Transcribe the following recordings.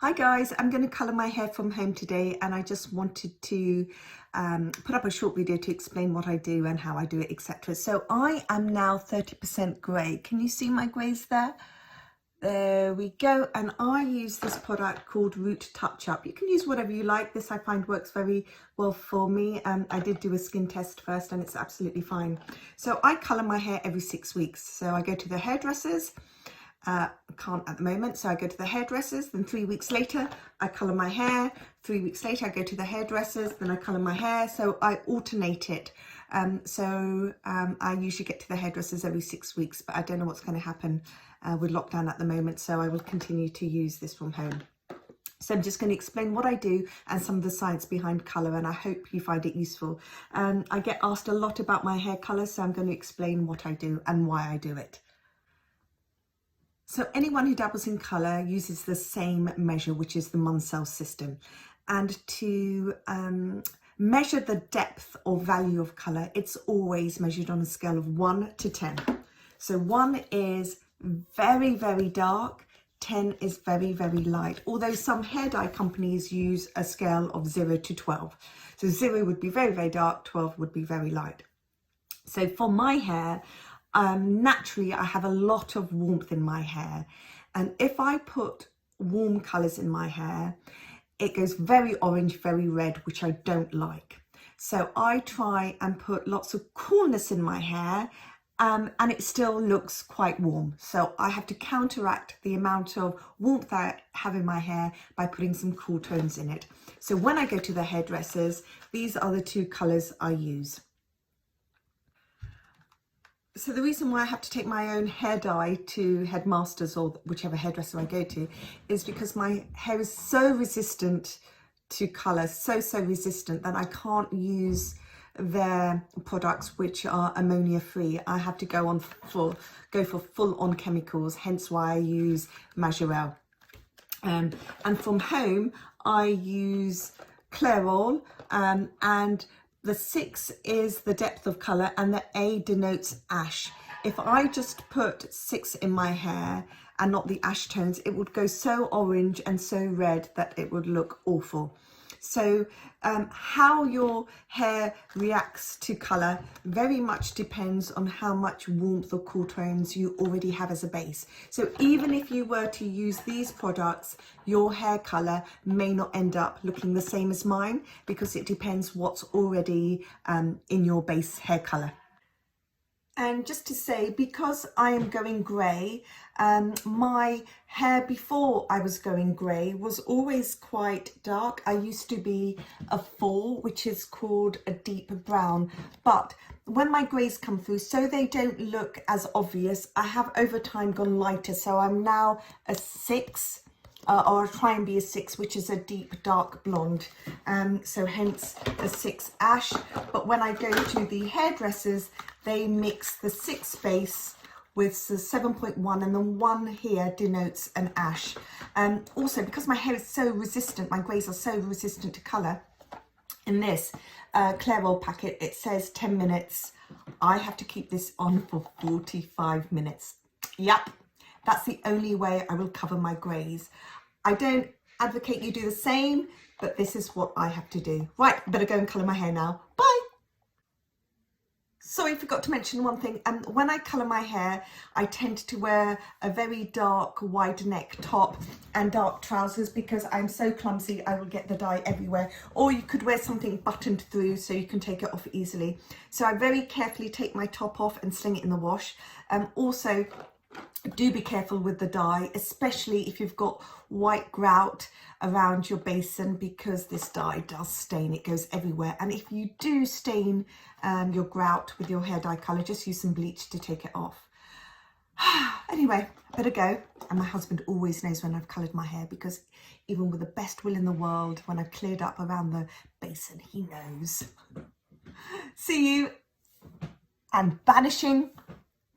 Hi guys, I'm going to colour my hair from home today, and I just wanted to put up a short video to explain what I do and how I do it, etc. So I am now 30% grey. Can you see my greys there? There we go. And I use this product called Root Touch Up. You can use whatever you like. This I find works very well for me. I did do a skin test first and it's absolutely fine. So I colour my hair every 6 weeks. So I go to the hairdressers. Can't at the moment, so I go to the hairdressers, then 3 weeks later I colour my hair, 3 weeks later I go to the hairdressers, then I colour my hair, so I alternate it. I usually get to the hairdressers every 6 weeks, but I don't know what's going to happen with lockdown at the moment, so I will continue to use this from home. So I'm just going to explain what I do and some of the science behind colour, and I hope you find it useful. I get asked a lot about my hair colour, so I'm going to explain what I do and why I do it. So anyone who dabbles in colour uses the same measure, which is the Munsell system. And to measure the depth or value of colour, it's always measured on a scale of 1 to 10. So 1 is very, very dark, 10 is very, very light. Although some hair dye companies use a scale of 0 to 12. So 0 would be very, very dark, 12 would be very light. So for my hair, naturally I have a lot of warmth in my hair, and if I put warm colours in my hair, it goes very orange, very red, which I don't like. So I try and put lots of coolness in my hair, and it still looks quite warm. So I have to counteract the amount of warmth I have in my hair by putting some cool tones in it. So when I go to the hairdressers, these are the two colours I use. So the reason why I have to take my own hair dye to Headmasters or whichever hairdresser I go to is because my hair is so resistant to colour, so resistant that I can't use their products which are ammonia free. I have to go for full on chemicals, hence why I use Majorelle. And from home I use Clairol, and the 6 is the depth of colour and the A denotes ash. If I just put 6 in my hair and not the ash tones, it would go so orange and so red that it would look awful. So how your hair reacts to colour very much depends on how much warmth or cool tones you already have as a base. So even if you were to use these products, your hair colour may not end up looking the same as mine, because it depends what's already in your base hair colour. And just to say, because I am going grey, my hair before I was going grey was always quite dark. I used to be a 4, which is called a deep brown. But when my greys come through, so they don't look as obvious, I have over time gone lighter. So I'm now a 6. Or try and be a 6, which is a deep dark blonde, so hence the 6 ash. But when I go to the hairdressers, they mix the 6 base with the 7.1, and the 1 here denotes an ash. Also, because my hair is so resistant, my greys are so resistant to colour, in this Clairol packet it says 10 minutes. I have to keep this on for 45 minutes. Yep. That's the only way I will cover my greys. I don't advocate you do the same, but this is what I have to do. Right, better go and colour my hair now. Bye! Sorry, forgot to mention one thing. When I colour my hair, I tend to wear a very dark wide neck top and dark trousers because I'm so clumsy I will get the dye everywhere. Or you could wear something buttoned through so you can take it off easily. So I very carefully take my top off and sling it in the wash. Also, do be careful with the dye, especially if you've got white grout around your basin, because this dye does stain, it goes everywhere. And if you do stain your grout with your hair dye colour, just use some bleach to take it off. Anyway, I better go. And my husband always knows when I've coloured my hair, because even with the best will in the world, when I've cleared up around the basin, he knows. See you. And banishing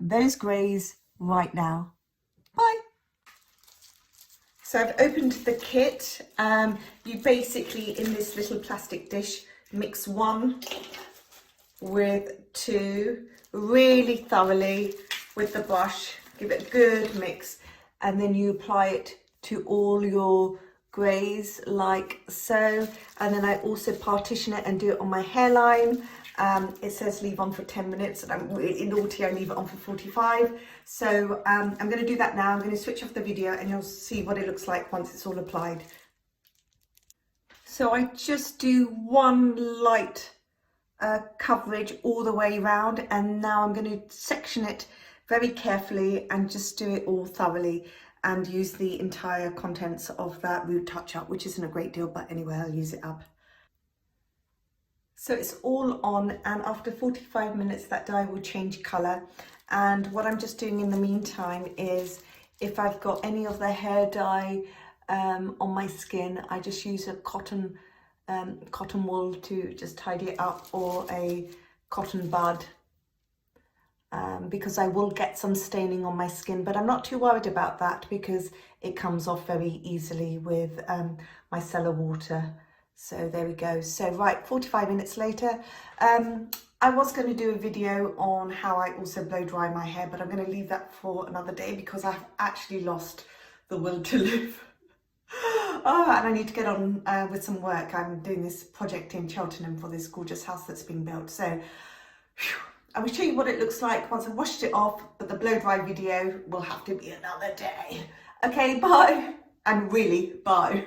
those greys right now. Bye. So I've opened the kit. You basically, in this little plastic dish, mix 1 with 2 really thoroughly with the brush, give it a good mix, and then you apply it to all your greys like so, and then I also partition it and do it on my hairline. It says leave on for 10 minutes and I'm really naughty, I leave it on for 45. So I'm going to do that now. I'm going to switch off the video and you'll see what it looks like once it's all applied. So I just do one light coverage all the way around, and now I'm going to section it very carefully and just do it all thoroughly and use the entire contents of that root touch-up, which isn't a great deal, but anyway, I'll use it up. So it's all on, and after 45 minutes that dye will change colour. And what I'm just doing in the meantime is, if I've got any of the hair dye on my skin, I just use a cotton wool to just tidy it up, or a cotton bud, because I will get some staining on my skin, but I'm not too worried about that because it comes off very easily with my cellar water. So there we go. So right, 45 minutes later, I was going to do a video on how I also blow dry my hair, but I'm going to leave that for another day because I've actually lost the will to live. Oh, and I need to get on with some work. I'm doing this project in Cheltenham for this gorgeous house that's being built. So whew, I will show you what it looks like once I've washed it off, but the blow dry video will have to be another day. Okay, bye. And really, bye.